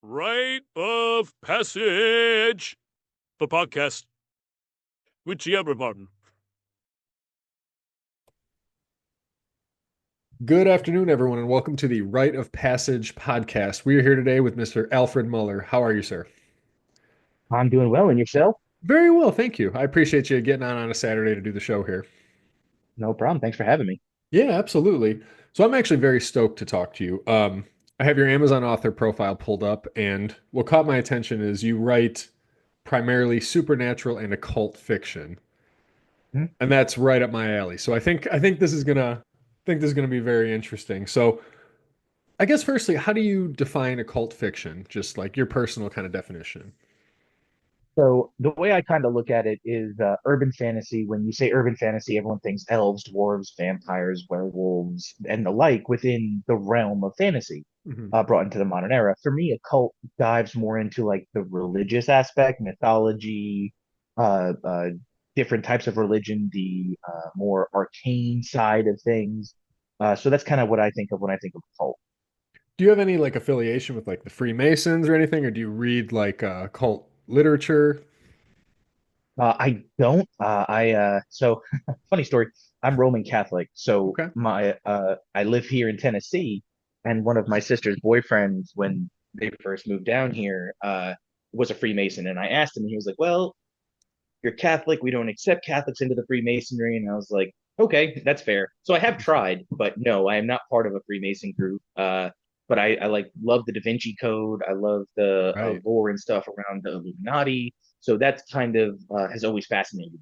Rite of Passage, the podcast with Giabra Martin. Good afternoon, everyone, and welcome to the Rite of Passage podcast. We are here today with Mr. Alfred Muller. How are you, sir? I'm doing well, and yourself? Very well, thank you. I appreciate you getting on a Saturday to do the show here. No problem. Thanks for having me. Yeah, absolutely. So I'm actually very stoked to talk to you. I have your Amazon author profile pulled up, and what caught my attention is you write primarily supernatural and occult fiction, Hmm. and that's right up my alley. So I think this is gonna be very interesting. So I guess firstly, how do you define occult fiction? Just like your personal kind of definition. So the way I kind of look at it is urban fantasy. When you say urban fantasy, everyone thinks elves, dwarves, vampires, werewolves, and the like within the realm of fantasy, Hmm. brought into the modern era. For me, occult dives more into like the religious aspect, mythology, uh, uh, different types of religion, the more arcane side of things. So that's kind of what I think of when I think of occult. Do you have any like affiliation with like the Freemasons or anything, or do you read like cult literature? I don't. So funny story. I'm Roman Catholic, so Okay. my I live here in Tennessee, and one of my sister's boyfriends, when they first moved down here, was a Freemason, and I asked him, and he was like, "Well, you're Catholic. We don't accept Catholics into the Freemasonry." And I was like, "Okay, that's fair." So I have tried, but no, I am not part of a Freemason group. But I like love the Da Vinci Code. I love the Right. lore and stuff around the Illuminati. So that's kind of has always fascinated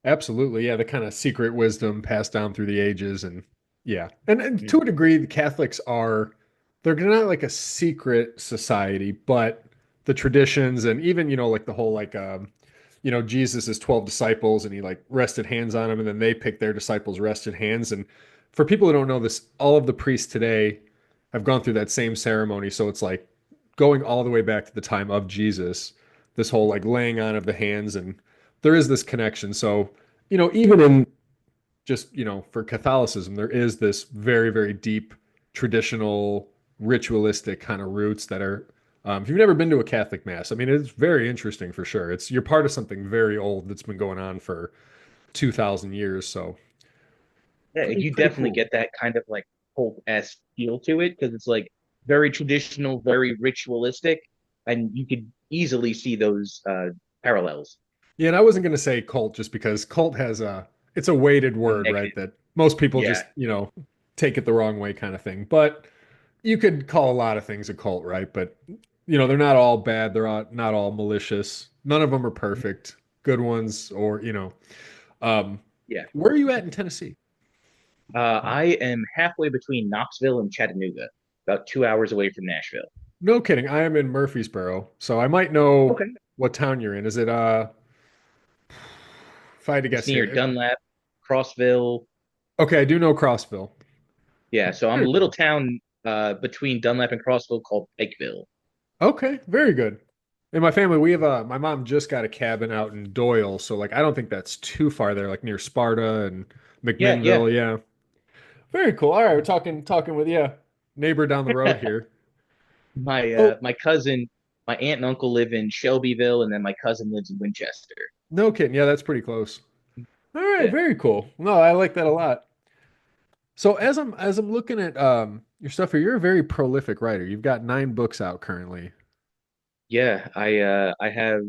Absolutely. Yeah, the kind of secret wisdom passed down through the ages and yeah. And me. to a degree, the Catholics are they're not like a secret society, but the traditions and even, like the whole like Jesus' 12 disciples and he like rested hands on them and then they picked their disciples' rested hands. And for people who don't know this, all of the priests today have gone through that same ceremony. So it's like going all the way back to the time of Jesus, this whole like laying on of the hands and there is this connection. So, even in just, for Catholicism, there is this very, very deep traditional ritualistic kind of roots that are if you've never been to a Catholic mass, I mean, it's very interesting for sure. You're part of something very old that's been going on for 2,000 years. So Yeah, pretty, you pretty definitely cool. get that kind of like cult-esque feel to it because it's like very traditional, very ritualistic, and you could easily see those parallels. Yeah, and I wasn't going to say cult just because cult it's a weighted A word, right? negative. That most people Yeah. just, take it the wrong way kind of thing. But you could call a lot of things a cult, right? But, they're not all bad. Not all malicious. None of them are perfect. Good ones, or, um, Yeah. where are you at in Tennessee? I am halfway between Knoxville and Chattanooga, about 2 hours away from Nashville. No kidding. I am in Murfreesboro, so I might know Okay. what town you're in. Is it, if I had to It's guess near here? Dunlap, Crossville. Okay, I do know Crossville. Yeah, so I'm a Very little cool. town between Dunlap and Crossville called Pikeville. Okay, very good. In my family, we have my mom just got a cabin out in Doyle, so like I don't think that's too far there, like near Sparta and Yeah, yeah. McMinnville. Yeah, very cool. All right, we're talking with neighbor down the road here. My Oh, my cousin, my aunt and uncle live in Shelbyville, and then my cousin lives in Winchester. no kidding. Yeah, that's pretty close. All right, Yeah. very cool. No, I like that a lot. So as I'm looking at your stuff here, you're a very prolific writer. You've got 9 books out currently. Yeah, I have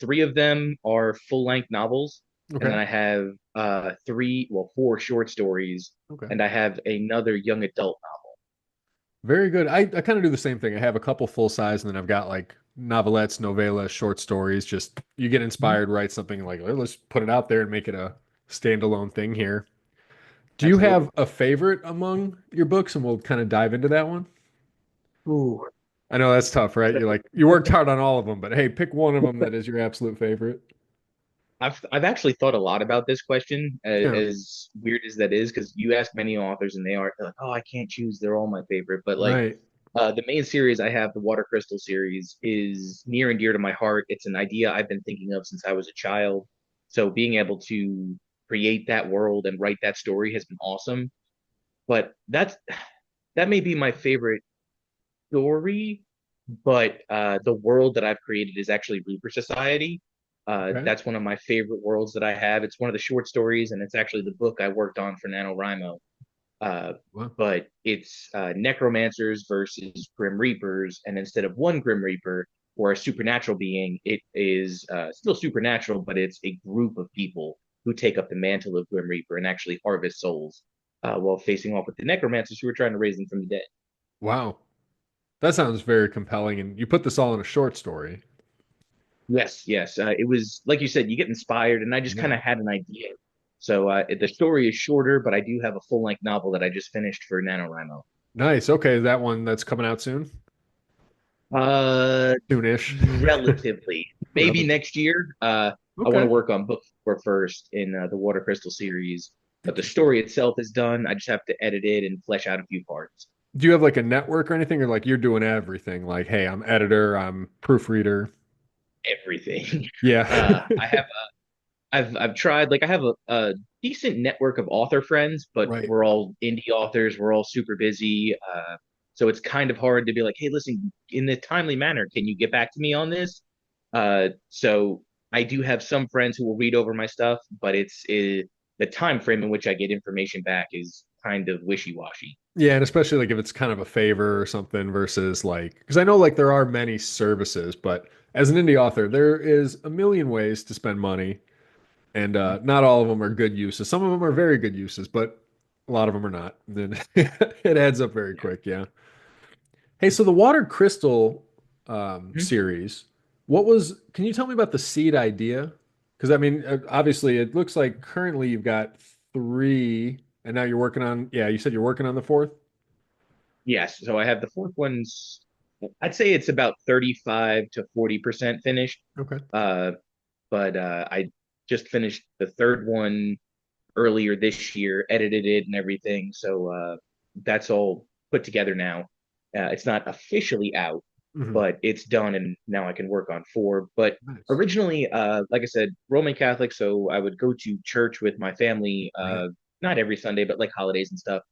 three of them are full-length novels, and then Okay. I have four short stories, Okay. and I have another young adult Very good. I kind of do the same thing. I have a couple full size, and then I've got like novelettes, novellas, short stories. Just you get novel. inspired, write something like, "Well, let's put it out there and make it a standalone thing here." Do you Absolutely. have a favorite among your books? And we'll kind of dive into that one. Ooh. I know that's tough, right? So You worked hard on all of them, but hey, pick one of them that is your absolute favorite. I've actually thought a lot about this question, Yeah. as weird as that is, because you ask many authors and they're like, oh, I can't choose. They're all my favorite. But like Right. the main series I have, the Water Crystal series, is near and dear to my heart. It's an idea I've been thinking of since I was a child. So being able to create that world and write that story has been awesome. But that may be my favorite story, but the world that I've created is actually Reaper Society. Okay. That's one of my favorite worlds that I have. It's one of the short stories, and it's actually the book I worked on for NaNoWriMo. Uh, Wow. but it's necromancers versus Grim Reapers, and instead of one Grim Reaper or a supernatural being, it is still supernatural, but it's a group of people who take up the mantle of Grim Reaper and actually harvest souls while facing off with the necromancers who are trying to raise them from the dead. Wow. That sounds very compelling. And you put this all in a short story. Yes, yes. It was like you said, you get inspired, and I just kind Yeah. of had an idea. So the story is shorter, but I do have a full length novel that I just finished for NaNoWriMo. Nice. Okay, that one that's coming out soon. Uh, Soonish. Relatively, maybe Relative. next year. I want to Okay. work on book four first in the Water Crystal series, but the Interesting. story itself is done. I just have to edit it and flesh out a few parts. Do you have like a network or anything, or like you're doing everything? Like, hey, I'm editor, I'm proofreader. Everything. Yeah. I have I've tried like I have a decent network of author friends, but Right. we're all indie authors. We're all super busy. So it's kind of hard to be like, hey, listen, in a timely manner, can you get back to me on this? So I do have some friends who will read over my stuff, but the time frame in which I get information back is kind of wishy-washy. Yeah, and especially like if it's kind of a favor or something versus like, because I know like there are many services, but as an indie author, there is a million ways to spend money, and not all of them are good uses. Some of them are very good uses, but a lot of them are not. Then it adds up very quick. Yeah. Hey, so the Water Crystal Mhm. series, can you tell me about the seed idea? Because I mean, obviously, it looks like currently you've got three, and now you're working on, yeah, you said you're working on the fourth? Yes, so I have the fourth one's, I'd say it's about 35 to 40% finished. Okay. Uh, but I just finished the third one earlier this year, edited it and everything. So that's all put together now. It's not officially out, Hmm. but it's done, and now I can work on four. But Nice. originally, like I said, Roman Catholic, so I would go to church with my family, Right. not every Sunday, but like holidays and stuff.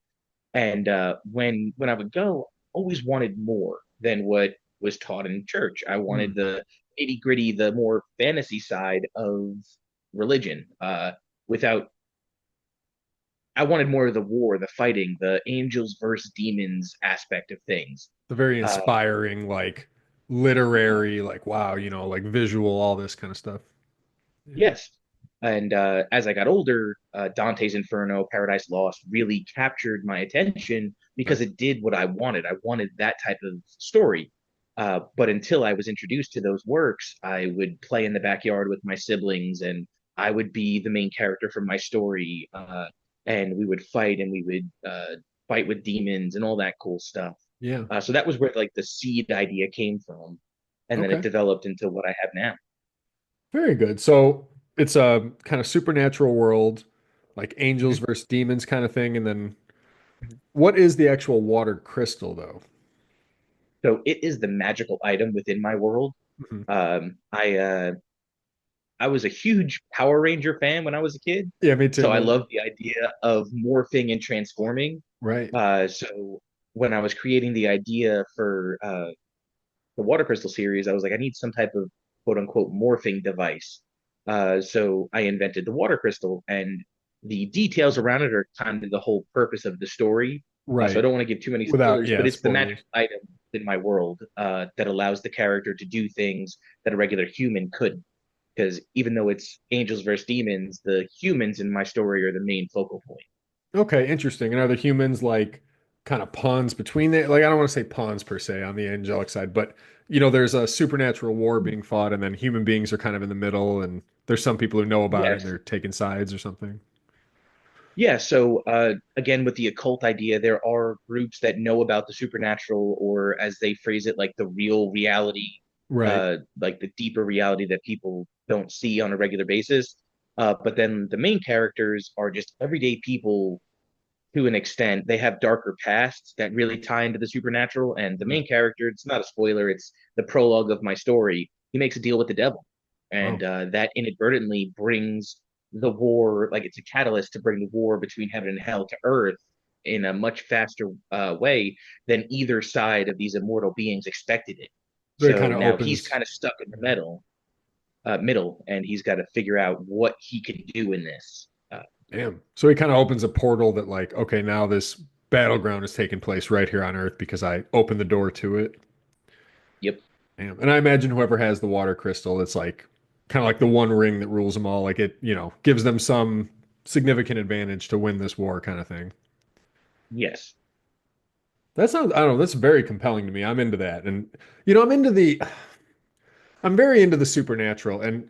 And when I would go, I always wanted more than what was taught in church. I wanted Mm. the nitty gritty, the more fantasy side of religion. Without I wanted more of the war, the fighting, the angels versus demons aspect of things. The very Uh, inspiring, like literary, like wow, like visual, all this kind of stuff. Yeah. yes. And as I got older, Dante's Inferno, Paradise Lost really captured my attention because Nice. it did what I wanted. I wanted that type of story. But until I was introduced to those works, I would play in the backyard with my siblings, and I would be the main character from my story. And we would fight, and we would fight with demons and all that cool stuff. Yeah. So that was where like the seed idea came from, and then it Okay. developed into what I have now. Very good. So it's a kind of supernatural world, like angels Mhm. versus demons kind of thing. And then what is the actual water crystal, though? So it is the magical item within my world. Mhm. Um, I uh, I was a huge Power Ranger fan when I was a kid, Yeah, me too, so I man. love the idea of morphing and transforming. Right. So when I was creating the idea for the Water Crystal series, I was like, I need some type of quote unquote morphing device. So I invented the Water Crystal, and the details around it are kind of the whole purpose of the story. So I Right. don't want to give too many Without, spoilers, yeah, but it's the magic spoilers. item in my world that allows the character to do things that a regular human couldn't. Because even though it's angels versus demons, the humans in my story are the main focal point. Okay, interesting. And are the humans like kind of pawns between the, like, I don't want to say pawns per se on the angelic side, but there's a supernatural war being fought, and then human beings are kind of in the middle, and there's some people who know about it and Yes. they're taking sides or something. Yeah, so again, with the occult idea, there are groups that know about the supernatural, or as they phrase it, like the real reality, Right. like the deeper reality that people don't see on a regular basis. But then the main characters are just everyday people to an extent. They have darker pasts that really tie into the supernatural. And the Mhm. main character, it's not a spoiler, it's the prologue of my story. He makes a deal with the devil, and Wow. that inadvertently brings the war, like it's a catalyst to bring the war between heaven and hell to earth in a much faster way than either side of these immortal beings expected it. So it kind So of now he's opens. kind of stuck in the middle, and he's got to figure out what he could do in this. Damn. So he kind of opens a portal that, like, okay, now this battleground is taking place right here on Earth because I opened the door to it. Yep, Damn. And I imagine whoever has the water crystal, it's like kind of like the one ring that rules them all. Like it, gives them some significant advantage to win this war kind of thing. yes, That sounds, I don't know, that's very compelling to me. I'm into that. And, I'm very into the supernatural. And,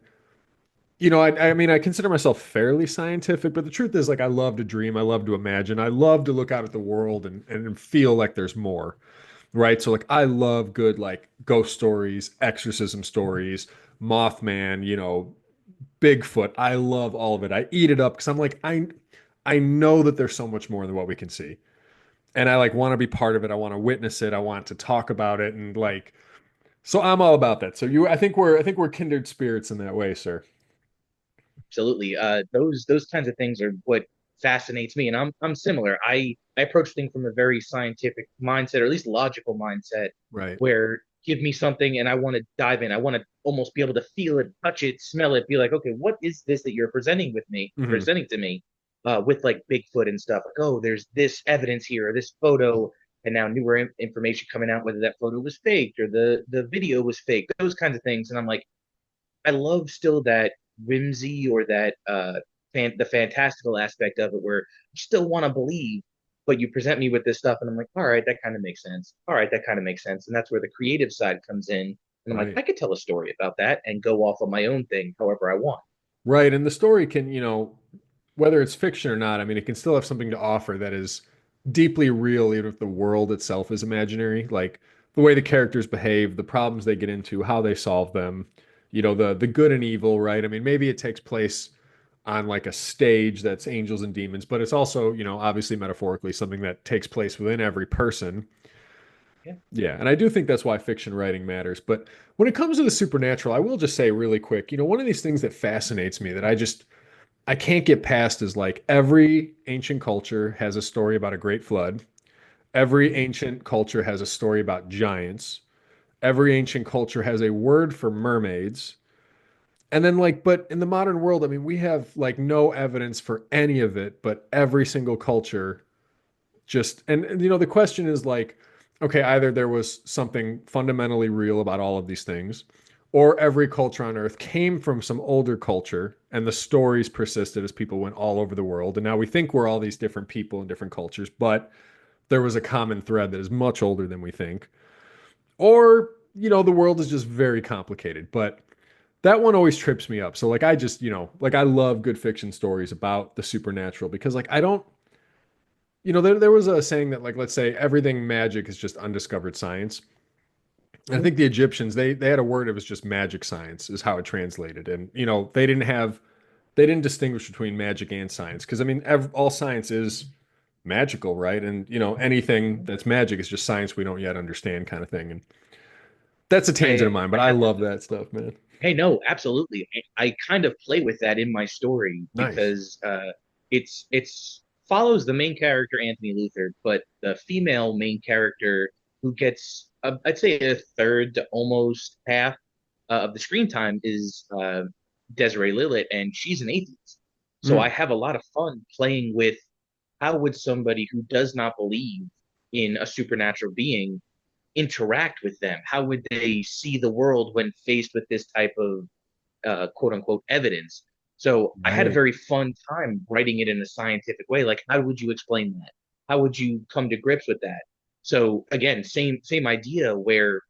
I mean, I consider myself fairly scientific, but the truth is, like, I love to dream. I love to imagine. I love to look out at the world and feel like there's more, right? So, like, I love good, like, ghost stories, exorcism stories, Mothman, Bigfoot. I love all of it. I eat it up because I'm like, I know that there's so much more than what we can see. And I like want to be part of it. I want to witness it. I want to talk about it. And like, so I'm all about that. So I think we're kindred spirits in that way, sir. absolutely. Those kinds of things are what fascinates me, and I'm similar. I approach things from a very scientific mindset, or at least logical mindset, Right. where give me something and I want to dive in. I want to almost be able to feel it, touch it, smell it, be like, okay, what is this that you're Hmm. presenting to me, with like Bigfoot and stuff? Like, oh, there's this evidence here, or this photo, and now newer information coming out, whether that photo was faked or the video was fake, those kinds of things. And I'm like, I love still that whimsy or that the fantastical aspect of it, where you still want to believe, but you present me with this stuff, and I'm like, all right, that kind of makes sense. All right, that kind of makes sense, and that's where the creative side comes in. And I'm like, Right. I could tell a story about that and go off on my own thing, however I want. Right. And the story can, whether it's fiction or not, I mean, it can still have something to offer that is deeply real, even if the world itself is imaginary. Like the way the characters behave, the problems they get into, how they solve them, the good and evil, right? I mean, maybe it takes place on like a stage that's angels and demons, but it's also, obviously metaphorically something that takes place within every person. Yeah, Yeah, and I do think that's why fiction writing matters. But when it comes to the supernatural, I will just say really quick, one of these things that fascinates me that I can't get past is like every ancient culture has a story about a great flood. Every mhm, ancient culture has a story about giants. Every ancient culture has a word for mermaids. And then like, but in the modern world, I mean, we have like no evidence for any of it, but every single culture just and the question is like, okay, either there was something fundamentally real about all of these things, or every culture on earth came from some older culture and the stories persisted as people went all over the world, and now we think we're all these different people in different cultures, but there was a common thread that is much older than we think. Or the world is just very complicated. But that one always trips me up. So like I just like I love good fiction stories about the supernatural because like I don't, there was a saying that, like, let's say everything magic is just undiscovered science. And I mhm. think the Egyptians, they had a word, it was just magic science, is how it translated. And, they didn't distinguish between magic and science. Because, I mean, all science is magical, right? And, anything that's magic is just science we don't yet understand kind of thing. And that's a tangent of I mine, but I I have love that stuff, man. Hey, no, absolutely. I kind of play with that in my story Nice. because it's follows the main character Anthony Luther, but the female main character who gets I'd say a third to almost half of the screen time is Desiree Lillet, and she's an atheist. So I Mm, have a lot of fun playing with how would somebody who does not believe in a supernatural being interact with them? How would they see the world when faced with this type of quote unquote evidence? So I had a right. very fun time writing it in a scientific way. Like, how would you explain that? How would you come to grips with that? So again, same idea where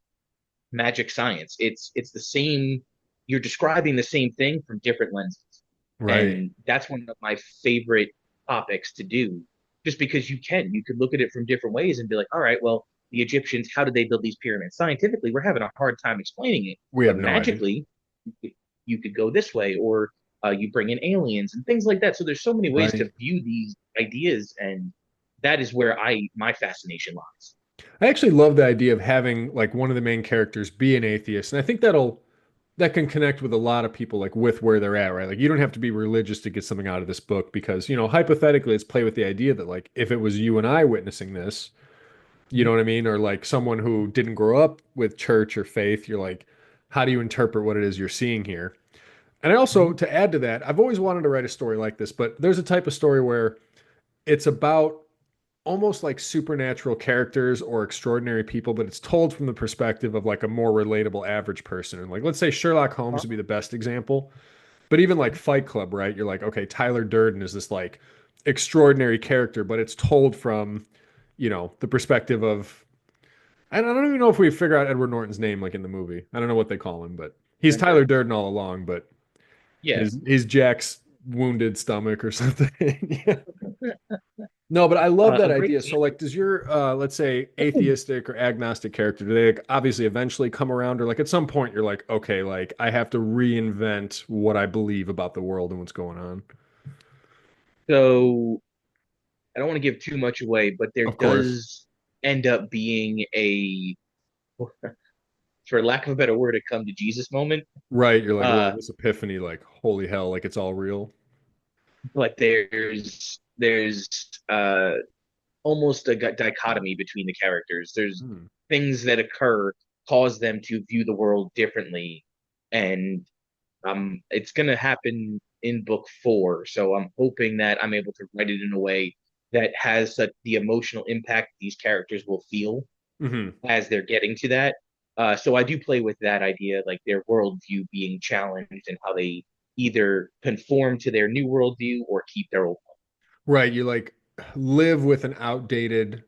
magic science. It's the same. You're describing the same thing from different lenses, Right. and that's one of my favorite topics to do. Just because you could look at it from different ways and be like, all right, well, the Egyptians, how did they build these pyramids? Scientifically, we're having a hard time explaining it, We have but no idea. magically, you could go this way, or you bring in aliens and things like that. So there's so many ways to Right. view these ideas, and that is where I my fascination lies. I actually love the idea of having like one of the main characters be an atheist. And I think that can connect with a lot of people like with where they're at, right? Like you don't have to be religious to get something out of this book because, hypothetically let's play with the idea that like if it was you and I witnessing this, You know what I mean? Or like someone who didn't grow up with church or faith, you're like, how do you interpret what it is you're seeing here? And I also, Mhm. to add to that, I've always wanted to write a story like this, but there's a type of story where it's about almost like supernatural characters or extraordinary people, but it's told from the perspective of like a more relatable average person. And like, let's say Sherlock Holmes would be the best example, but even like Fight Club, right? You're like, okay, Tyler Durden is this like extraordinary character, but it's told from, the perspective of, I don't even know if we figure out Edward Norton's name like in the movie. I don't know what they call him, but he's Okay. Tyler Durden all along, but Yeah. he's Jack's wounded stomach or something. Yeah. No, but I love that A great idea. So, example. like, does your let's say atheistic or agnostic character, do they like, obviously eventually come around, or like at some point you're like, okay, like I have to reinvent what I believe about the world and what's going on? So I don't want to give too much away, but there Of course, does end up being a, for lack of a better word, a come to Jesus moment. right? You're like, whoa, Uh, this epiphany, like, holy hell, like it's all real. but there's almost a dichotomy between the characters. There's Hmm. things that occur cause them to view the world differently, and it's gonna happen in book 4. So I'm hoping that I'm able to write it in a way that has such the emotional impact these characters will feel Hmm. as they're getting to that. So I do play with that idea, like their worldview being challenged and how they either conform to their new worldview or keep their old Right, you like live with an outdated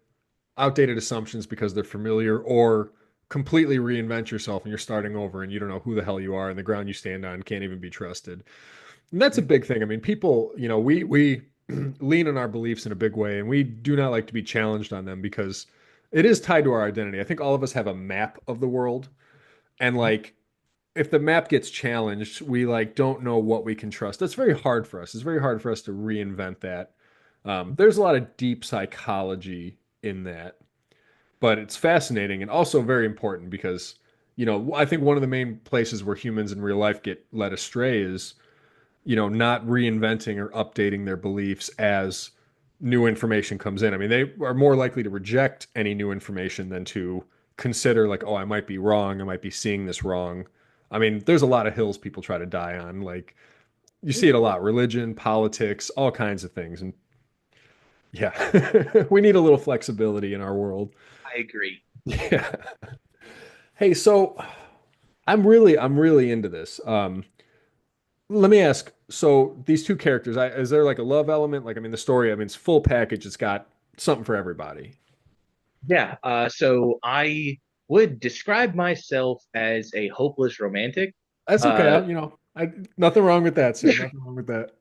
assumptions because they're familiar, or completely reinvent yourself and you're starting over and you don't know who the hell you are and the ground you stand on can't even be trusted. And that's a one. big thing. I mean, people, we lean on our beliefs in a big way and we do not like to be challenged on them because it is tied to our identity. I think all of us have a map of the world, and like if the map gets challenged, we like don't know what we can trust. That's very hard for us. It's very hard for us to reinvent that. There's a lot of deep psychology in that, but it's fascinating and also very important because, I think one of the main places where humans in real life get led astray is, not reinventing or updating their beliefs as new information comes in. I mean, they are more likely to reject any new information than to consider, like, oh, I might be wrong. I might be seeing this wrong. I mean, there's a lot of hills people try to die on. Like, you see it a lot: religion, politics, all kinds of things. And yeah, we need a little flexibility in our world. I agree. Yeah. Hey, so I'm really into this. Let me ask, so these two characters, is there like a love element? Like, I mean, the story, I mean, it's full package. It's got something for everybody. Yeah. So I would describe myself as a hopeless romantic. That's okay. Uh, Nothing wrong with that, sir. Nothing wrong with that.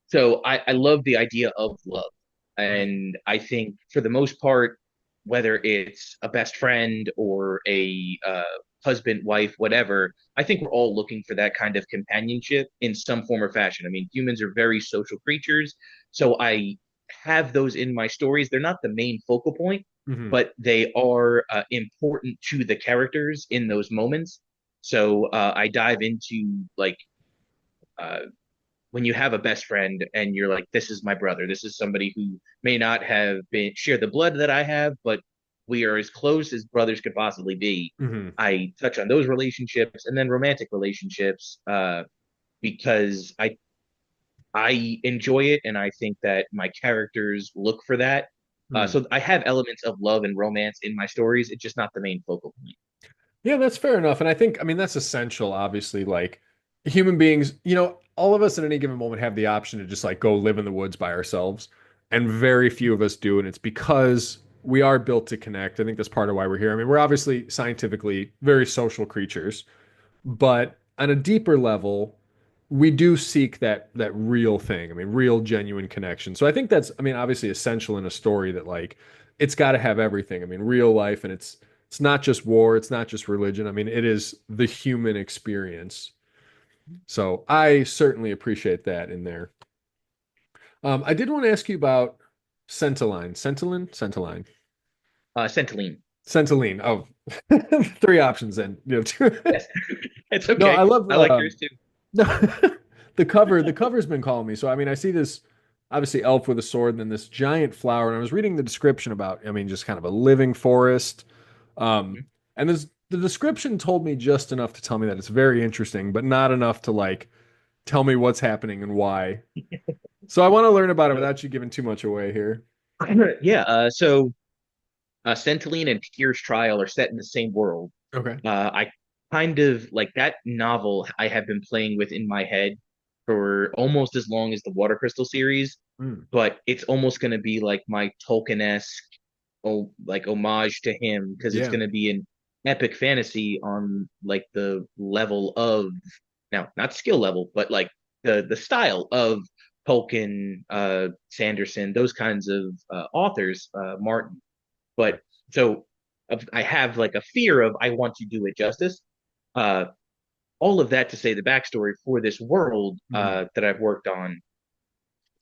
so I love the idea of love. Right. And I think for the most part, whether it's a best friend or a husband, wife, whatever, I think we're all looking for that kind of companionship in some form or fashion. I mean, humans are very social creatures. So I have those in my stories. They're not the main focal point, Hmm. but they are important to the characters in those moments. So I dive into like uh, when you have a best friend and you're like, this is my brother. This is somebody who may not have been share the blood that I have, but we are as close as brothers could possibly be. Hmm. I touch on those relationships and then romantic relationships because I enjoy it and I think that my characters look for that. Hmm. So I have elements of love and romance in my stories. It's just not the main focal point. Yeah, that's fair enough. And I think, I mean, that's essential, obviously. Like, human beings, all of us at any given moment have the option to just like go live in the woods by ourselves. And very few of us do. And it's because we are built to connect. I think that's part of why we're here. I mean, we're obviously scientifically very social creatures, but on a deeper level, we do seek that real thing. I mean, real genuine connection. So I think that's, I mean, obviously essential in a story that like it's got to have everything. I mean, real life, and it's not just war, it's not just religion. I mean, it is the human experience. So I certainly appreciate that in there. I did want to ask you about Centiline. Centiline. Centilene. Centiline. Oh, three options then. Yes, it's No, I okay. love I like yours too. no, the cover's been calling me. So I mean, I see this. obviously elf with a sword, and then this giant flower. And I was reading the description about, I mean, just kind of a living forest. Um, Mhm. and the description told me just enough to tell me that it's very interesting, but not enough to like tell me what's happening and why. So I want to learn about it So, without you giving too much away here. yeah, so Centilene and Tyr's Trial are set in the same world. Okay. I kind of like that novel I have been playing with in my head for almost as long as the Water Crystal series, Mm. but it's almost going to be like my Tolkien-esque like homage to him because it's Yeah. going to be an epic fantasy on like the level of now not skill level but like the style of Tolkien, Sanderson, those kinds of authors, Martin. But so I have like a fear of I want to do it justice. Uh, all of that to say the backstory for this world Mhm. that I've worked on.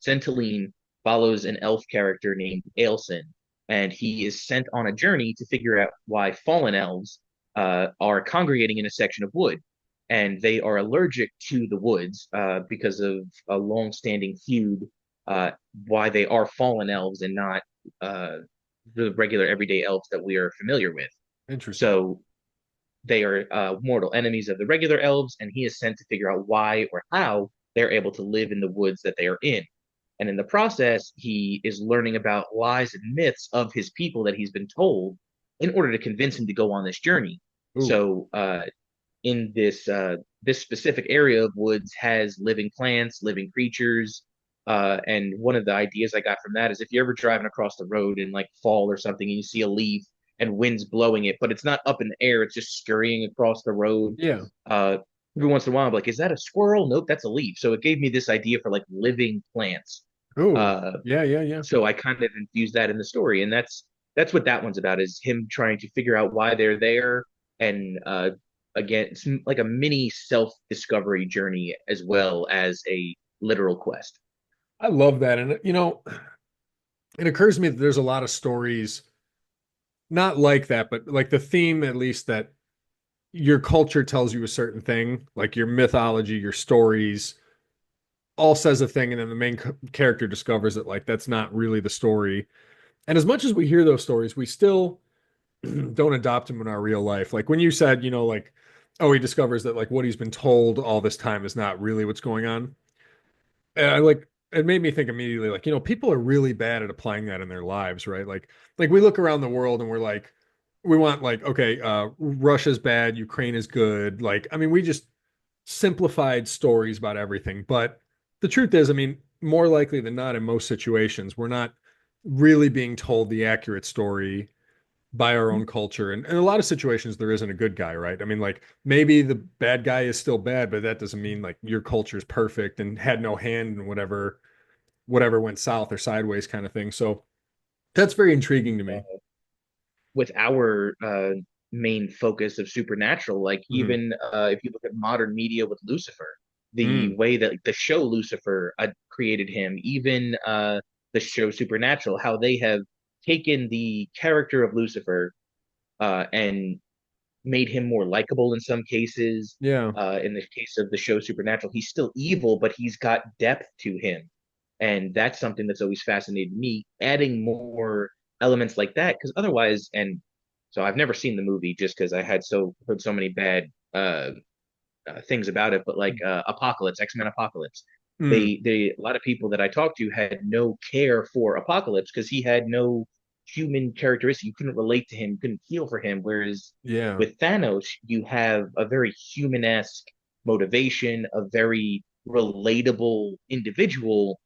Centilene follows an elf character named Ailsin, and he is sent on a journey to figure out why fallen elves are congregating in a section of wood. And they are allergic to the woods because of a long-standing feud, uh, why they are fallen elves and not uh, the regular everyday elves that we are familiar with. Interesting. So they are mortal enemies of the regular elves, and he is sent to figure out why or how they're able to live in the woods that they are in. And in the process, he is learning about lies and myths of his people that he's been told in order to convince him to go on this journey. Ooh. So, in this specific area of woods has living plants, living creatures, and one of the ideas I got from that is if you're ever driving across the road in like fall or something and you see a leaf and wind's blowing it, but it's not up in the air, it's just scurrying across the road. Yeah. Uh, every once in a while, I'm like, is that a squirrel? Nope, that's a leaf. So it gave me this idea for like living plants. Ooh. Uh, Yeah, yeah, yeah. so I kind of infused that in the story, and that's what that one's about is him trying to figure out why they're there, and again, it's like a mini self-discovery journey as well as a literal quest. I love that. And it occurs to me that there's a lot of stories not like that, but like the theme at least that your culture tells you a certain thing, like your mythology, your stories all says a thing, and then the main character discovers that like that's not really the story. And as much as we hear those stories, we still don't adopt them in our real life. Like when you said, like, oh, he discovers that like what he's been told all this time is not really what's going on. And I like it made me think immediately, like, people are really bad at applying that in their lives, right? Like we look around the world and we're like, we want like, okay, Russia's bad, Ukraine is good. Like, I mean, we just simplified stories about everything. But the truth is, I mean, more likely than not, in most situations, we're not really being told the accurate story by our own culture. And in a lot of situations, there isn't a good guy, right? I mean, like maybe the bad guy is still bad, but that doesn't mean like your culture is perfect and had no hand in whatever went south or sideways kind of thing. So that's very intriguing to me. With our main focus of supernatural, like Hmm. even if you look at modern media with Lucifer, the Mm. way that the show Lucifer created him, even the show Supernatural, how they have taken the character of Lucifer and made him more likable in some cases. Yeah. In the case of the show Supernatural, he's still evil, but he's got depth to him. And that's something that's always fascinated me, adding more elements like that. Because otherwise, and so I've never seen the movie just because I had heard so many bad things about it, but like Apocalypse, X-Men Apocalypse. Mm. A lot of people that I talked to had no care for Apocalypse because he had no human characteristic. You couldn't relate to him, you couldn't feel for him. Whereas Yeah. with Thanos, you have a very human-esque motivation, a very relatable individual,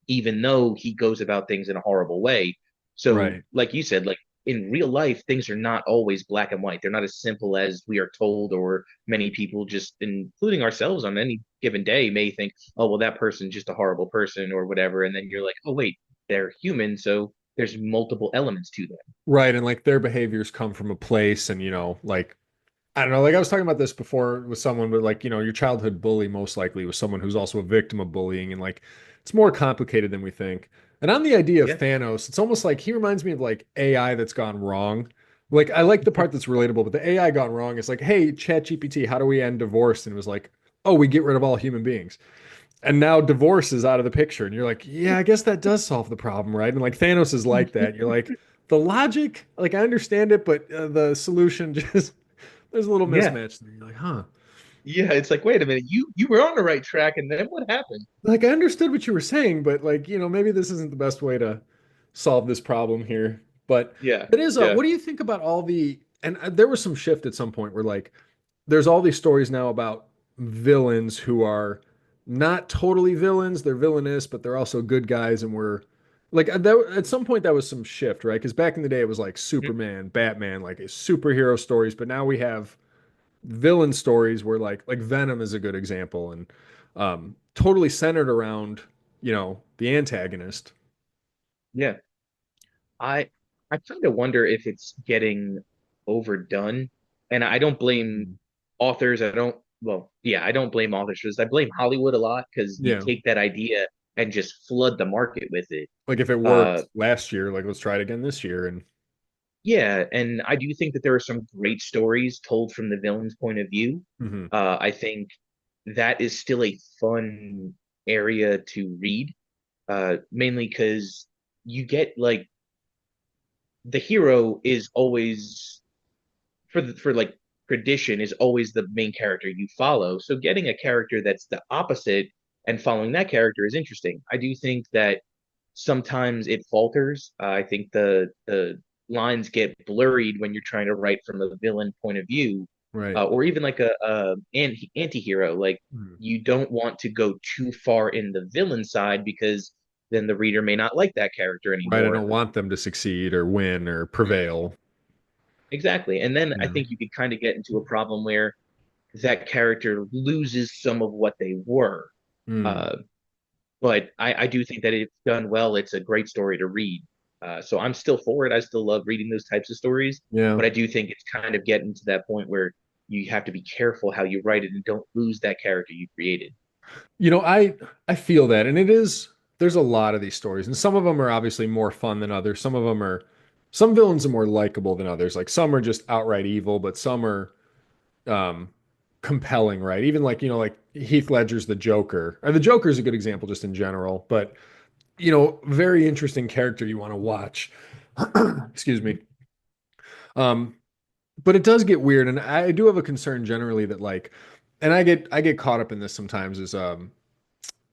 even though he goes about things in a horrible way. So, Right. like you said, like in real life, things are not always black and white. They're not as simple as we are told, or many people, just including ourselves on any given day, may think, oh, well, that person's just a horrible person or whatever. And then you're like, oh, wait, they're human. So there's multiple elements to them. Right. And like their behaviors come from a place and, like I don't know, like I was talking about this before with someone, but like, your childhood bully most likely was someone who's also a victim of bullying, and like it's more complicated than we think. And on the idea of Yeah. Thanos, it's almost like he reminds me of like AI that's gone wrong. Like I like the part that's relatable, but the AI gone wrong is like, hey, Chat GPT, how do we end divorce? And it was like, oh, we get rid of all human beings. And now divorce is out of the picture, and you're like, yeah, I guess that does solve the problem, right? And like Thanos is like that. You're like, the logic, like I understand it, but the solution just there's a little Yeah. mismatch there. You're like, huh? Yeah, it's like, wait a minute, you were on the right track, and then what happened? Like I understood what you were saying, but like, maybe this isn't the best way to solve this problem here. But Yeah, it is yeah. what do you think about all the and there was some shift at some point where like there's all these stories now about villains who are not totally villains, they're villainous, but they're also good guys and we're like at some point that was some shift, right? Because back in the day it was like Mhm. Superman, Batman, like superhero stories, but now we have villain stories where like Venom is a good example and totally centered around the antagonist. Yeah. I I kind of wonder if it's getting overdone. And I don't blame Mm. authors. I don't blame authors for this. I blame Hollywood a lot because you Yeah, take that idea and just flood the market with it. like if it Uh, worked last year, like let's try it again this year. And yeah, and I do think that there are some great stories told from the villain's point of view. Mhm. I think that is still a fun area to read, mainly because you get like the hero is always for like tradition is always the main character you follow. So getting a character that's the opposite and following that character is interesting. I do think that sometimes it falters. I think the lines get blurred when you're trying to write from a villain point of view, Right. or even like a anti-hero. Like Mhm. you don't want to go too far in the villain side because then the reader may not like that character Right. I anymore. don't want them to succeed or win or prevail. Exactly. And then I Yeah. think you could kind of get into a problem where that character loses some of what they were. Mm. Uh, but I do think that if done well, it's a great story to read. So I'm still for it. I still love reading those types of stories, Yeah. but I do think it's kind of getting to that point where you have to be careful how you write it and don't lose that character you created. I feel that, and there's a lot of these stories, and some of them are obviously more fun than others. Some villains are more likable than others. Like some are just outright evil, but some are um compelling, right? Even like, like Heath Ledger's the Joker. Or the Joker is a good example just in general, but very interesting character you want to watch. Excuse me. Um, but it does get weird, and I do have a concern generally that like, and I get caught up in this sometimes is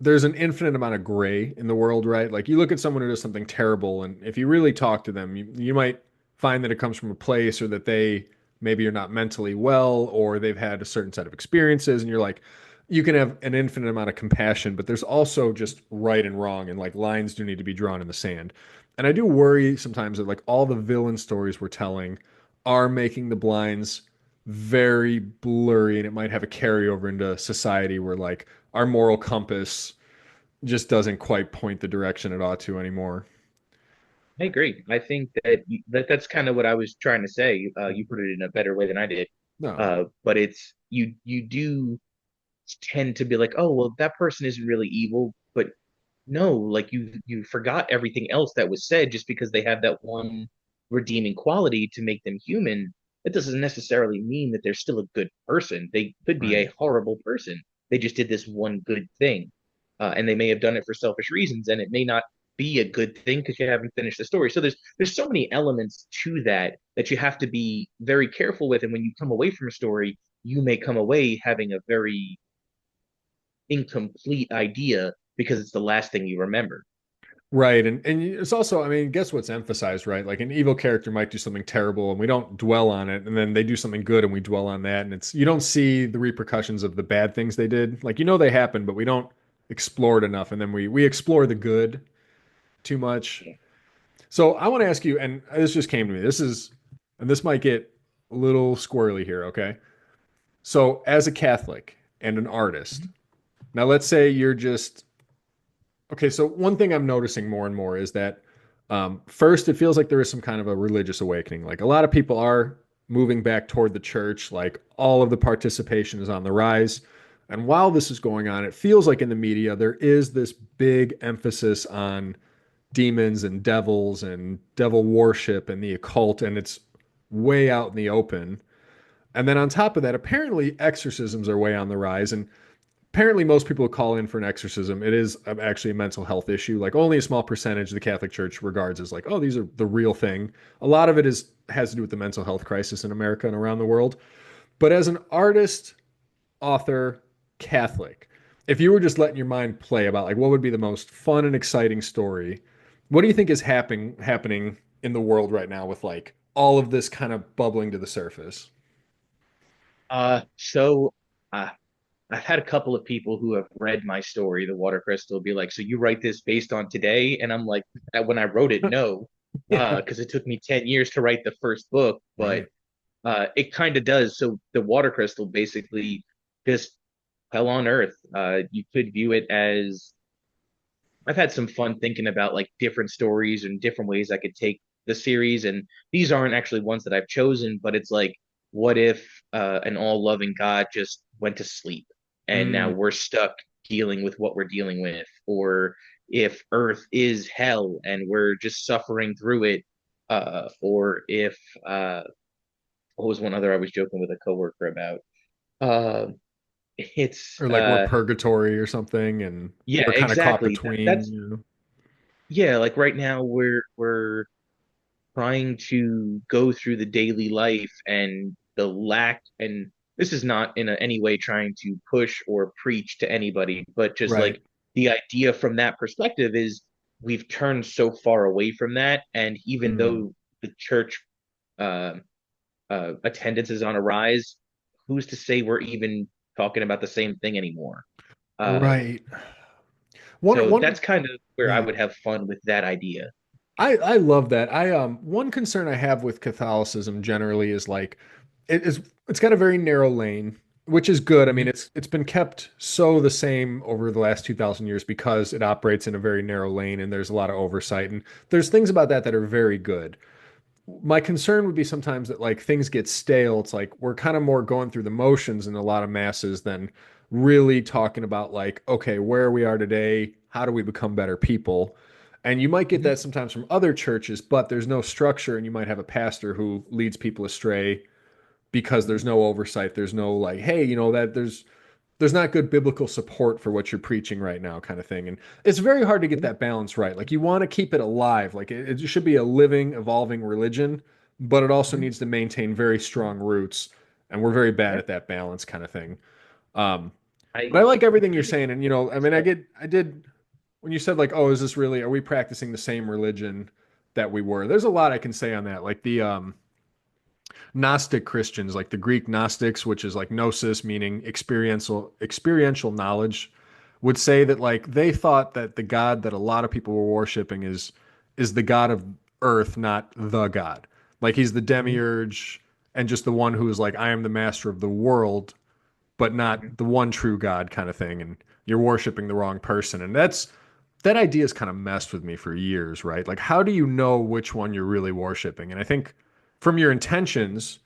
there's an infinite amount of gray in the world, right? Like you look at someone who does something terrible, and if you really talk to them, you might find that it comes from a place or that they maybe are not mentally well or they've had a certain set of experiences, and you're like, you can have an infinite amount of compassion, but there's also just right and wrong, and like lines do need to be drawn in the sand. And I do worry sometimes that like all the villain stories we're telling are making the blinds very blurry, and it might have a carryover into society where like our moral compass just doesn't quite point the direction it ought to anymore. I agree. I think that that's kind of what I was trying to say. You put it in a better way than I did. No, But it's you do tend to be like, oh, well, that person isn't really evil, but no, like you forgot everything else that was said just because they have that one redeeming quality to make them human. That doesn't necessarily mean that they're still a good person. They could be right. a horrible person. They just did this one good thing, and they may have done it for selfish reasons, and it may not be a good thing because you haven't finished the story. So there's so many elements to that that you have to be very careful with. And when you come away from a story, you may come away having a very incomplete idea because it's the last thing you remember. Right. And it's also, I mean, guess what's emphasized, right? Like an evil character might do something terrible and we don't dwell on it. And then they do something good and we dwell on that. And you don't see the repercussions of the bad things they did. Like, they happened, but we don't explore it enough. And then we explore the good too much. So I want to ask you, and this just came to me. And this might get a little squirrely here. Okay. So as a Catholic and an artist, now let's say you're just okay. So one thing I'm noticing more and more is that first, it feels like there is some kind of a religious awakening. Like a lot of people are moving back toward the church. Like all of the participation is on the rise. And while this is going on, it feels like in the media there is this big emphasis on demons and devils and devil worship and the occult, and it's way out in the open. And then on top of that, apparently exorcisms are way on the rise. And apparently most people who call in for an exorcism, it is actually a mental health issue. Like only a small percentage of the Catholic Church regards as like, oh, these are the real thing. A lot of it is has to do with the mental health crisis in America and around the world. But as an artist, author, Catholic, if you were just letting your mind play about like what would be the most fun and exciting story, what do you think is happening in the world right now with like all of this kind of bubbling to the surface? So uh, I've had a couple of people who have read my story, The Water Crystal, be like, "So you write this based on today?" And I'm like, when I wrote it, no, Yeah, because it took me 10 years to write the first book, but right. it kind of does. So The Water Crystal basically just hell on earth. You could view it as I've had some fun thinking about like different stories and different ways I could take the series. And these aren't actually ones that I've chosen, but it's like, what if an all-loving God just went to sleep and now Mm, we're stuck dealing with what we're dealing with? Or if Earth is hell and we're just suffering through it? Or if what was one other I was joking with a coworker about? Uh, it's or like we're purgatory or something, and yeah, we're kind of caught exactly. between. That's yeah, like right now we're trying to go through the daily life and the lack, and this is not in any way trying to push or preach to anybody, but just Right. like the idea from that perspective is we've turned so far away from that, and even Mm, though the church uh, attendance is on a rise, who's to say we're even talking about the same thing anymore? Uh, right. One so one that's kind of where I yeah. would have fun with that idea. I love that. I one concern I have with Catholicism generally is like it's got a very narrow lane, which is good. I mean, Mhm. it's been kept so the same over the last 2000 years because it operates in a very narrow lane and there's a lot of oversight and there's things about that that are very good. My concern would be sometimes that like things get stale. It's like we're kind of more going through the motions in a lot of masses than really talking about like, okay, where we are today, how do we become better people? And you might get Mhm. that sometimes from other churches, but there's no structure, and you might have a pastor who leads people astray because there's Mhm. no oversight. There's no like, hey, that there's not good biblical support for what you're preaching right now kind of thing, and it's very hard to get that balance right. Like you want to keep it alive, like it should be a living evolving religion, but it also Mhm. needs to maintain very strong roots, and we're very bad Yeah, at that balance kind of thing. um but I I like everything you're kind of saying, and I mean, so. I did when you said like, oh, is this really, are we practicing the same religion that we were? There's a lot I can say on that, like the Gnostic Christians, like the Greek Gnostics, which is like gnosis, meaning experiential knowledge, would say that like they thought that the God that a lot of people were worshiping is the God of Earth, not the God. Like he's the Mhm. demiurge and just the one who is like, I am the master of the world, but Mhm. not the one true God kind of thing. And you're worshiping the wrong person. And that idea has kind of messed with me for years, right? Like, how do you know which one you're really worshiping? And I think from your intentions,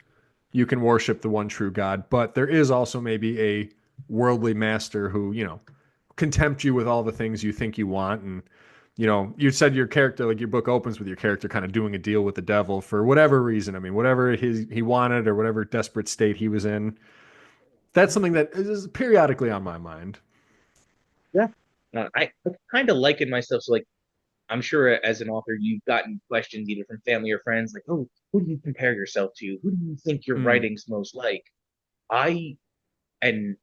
you can worship the one true God, but there is also maybe a worldly master who, contempt you with all the things you think you want. And, you said your character, like your book opens with your character kind of doing a deal with the devil for whatever reason. I mean, whatever he wanted or whatever desperate state he was in. That's something that is periodically on my mind. Yeah. I kind of liken myself. So, like, I'm sure as an author, you've gotten questions either from family or friends, like, "Oh, who do you compare yourself to? Who do you think your Mm, writing's most like?" I and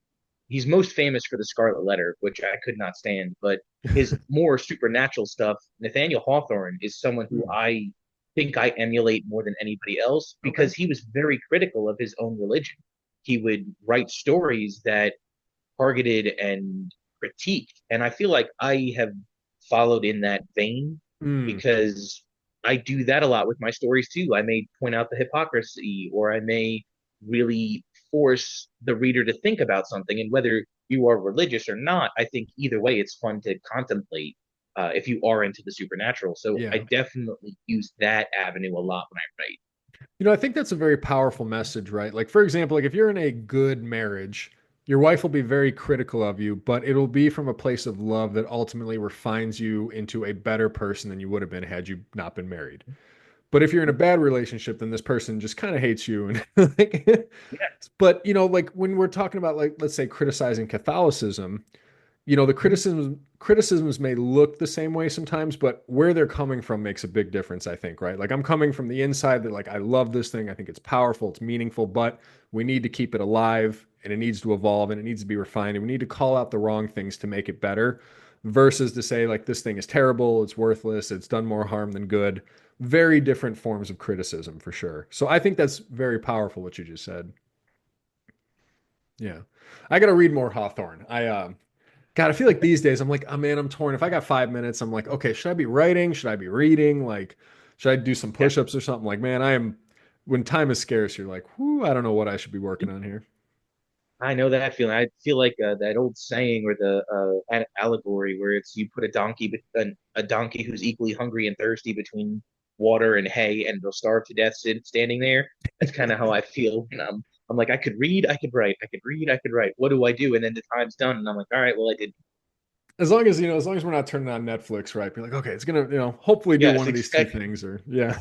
he's most famous for the Scarlet Letter, which I could not stand, but his more supernatural stuff, Nathaniel Hawthorne is someone who mm, I think I emulate more than anybody else okay. because he was very critical of his own religion. He would write stories that targeted and critiqued. And I feel like I have followed in that vein Mm, because I do that a lot with my stories too. I may point out the hypocrisy, or I may really force the reader to think about something. And whether you are religious or not, I think either way, it's fun to contemplate if you are into the supernatural. So I yeah. definitely use that avenue a lot when I write. I think that's a very powerful message, right? Like, for example, like if you're in a good marriage, your wife will be very critical of you, but it'll be from a place of love that ultimately refines you into a better person than you would have been had you not been married. But if you're in a bad relationship, then this person just kind of hates you. And like, Yeah. but like when we're talking about like, let's say criticizing Catholicism, the Mhm. criticisms may look the same way sometimes, but where they're coming from makes a big difference, I think, right? Like I'm coming from the inside that like I love this thing, I think it's powerful, it's meaningful, but we need to keep it alive and it needs to evolve and it needs to be refined and we need to call out the wrong things to make it better versus to say like this thing is terrible, it's worthless, it's done more harm than good. Very different forms of criticism for sure. So I think that's very powerful what you just said. Yeah. I got to read more Hawthorne. God, I feel like these days I'm like, oh man, I'm torn. If I got 5 minutes, I'm like, okay, should I be writing? Should I be reading? Like, should I do some Yeah. push-ups or something? Like, man, when time is scarce, you're like, whoo, I don't know what I should be working on here. I know that feeling. I feel like that old saying or the allegory where it's you put a donkey who's equally hungry and thirsty between water and hay, and they'll starve to death standing there. That's kind of how I feel. And I'm like, I could read, I could write, I could read, I could write. What do I do? And then the time's done, and I'm like, all right, well, I did. As long as we're not turning on Netflix, right? Be like, okay, it's gonna, hopefully do Yes, one of these two exactly. things or yeah.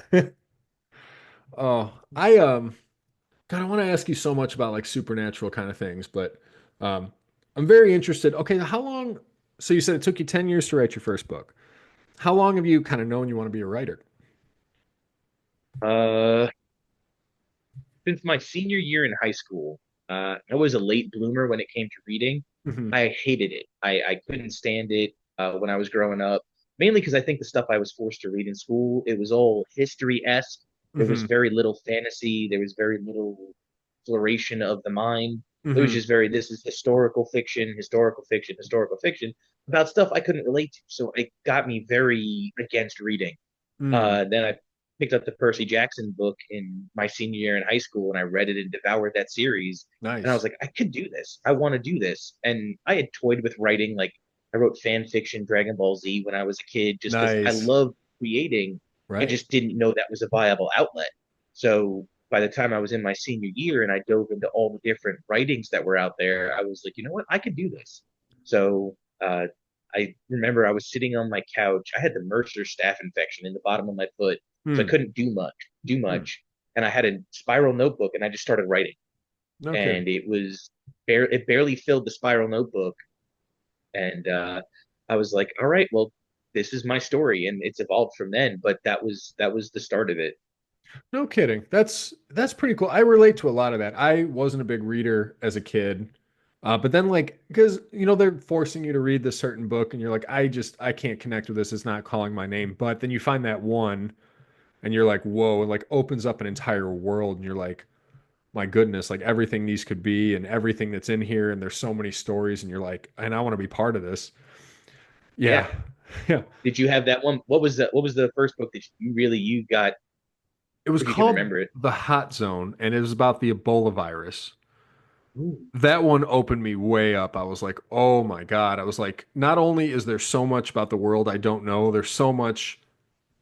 Oh, God, I want to ask you so much about like supernatural kind of things, but um I'm very interested. Okay, how long so you said it took you 10 years to write your first book. How long have you kind of known you want to be a writer? Uh, since my senior year in high school, I was a late bloomer when it came to reading. Hmm. I hated it. I couldn't stand it when I was growing up, mainly because I think the stuff I was forced to read in school, it was all history-esque. There was Hmm. very little fantasy. There was very little exploration of the mind. It was Hmm. just this is historical fiction, historical fiction, historical fiction about stuff I couldn't relate to. So it got me very against reading. Mm. Then I picked up the Percy Jackson book in my senior year in high school and I read it and devoured that series. And I was Nice. like, I could do this. I want to do this. And I had toyed with writing, like I wrote fan fiction Dragon Ball Z when I was a kid, just because I Nice. loved creating. I Right. just didn't know that was a viable outlet. So by the time I was in my senior year and I dove into all the different writings that were out there, I was like, you know what, I could do this. So I remember I was sitting on my couch. I had the Mercer staph infection in the bottom of my foot, so I Hmm. couldn't do Hmm. much. And I had a spiral notebook, and I just started writing. No kidding. And it barely filled the spiral notebook. And I was like, all right, well, this is my story, and it's evolved from then. But that was the start of it. No kidding. That's pretty cool. I relate to a lot of that. I wasn't a big reader as a kid. But then like because they're forcing you to read this certain book and you're like I can't connect with this. It's not calling my name. But then you find that one and you're like whoa, and like opens up an entire world and you're like my goodness, like everything these could be and everything that's in here and there's so many stories and you're like and I want to be part of this. Yeah. Yeah. Yeah. Did you have that one? What was the first book that you got, It was if you can called remember it? The Hot Zone and it was about the Ebola virus. Ooh. That one opened me way up. I was like, oh my God. I was like, not only is there so much about the world I don't know, there's so much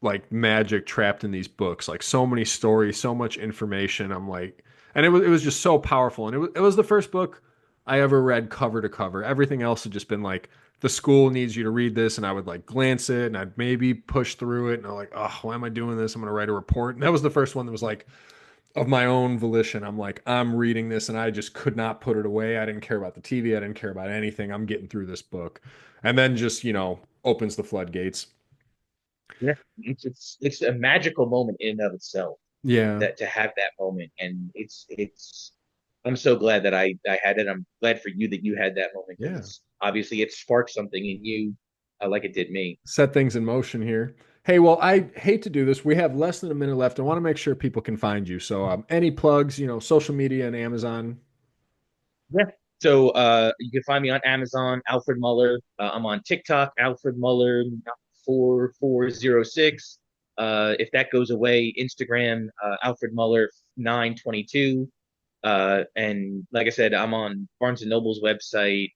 like magic trapped in these books, like so many stories, so much information. I'm like, and it was just so powerful. And it was the first book I ever read cover to cover. Everything else had just been like, the school needs you to read this, and I would like glance it and I'd maybe push through it, and I'm like, oh, why am I doing this? I'm gonna write a report. And that was the first one that was like of my own volition. I'm like, I'm reading this and I just could not put it away. I didn't care about the TV. I didn't care about anything. I'm getting through this book. And then just, opens the floodgates. Yeah, it's a magical moment in and of itself. Yeah. That to have that moment, and it's I'm so glad that I had it. I'm glad for you that you had that moment Yeah. because obviously it sparked something in you, like it did me. Set things in motion here. Hey, well, I hate to do this. We have less than a minute left. I want to make sure people can find you. So, any plugs, social media and Amazon. Yeah. So you can find me on Amazon, Alfred Muller. I'm on TikTok, Alfred Muller 4406. If that goes away, Instagram, Alfred Muller 922. And like I said, I'm on Barnes and Noble's website,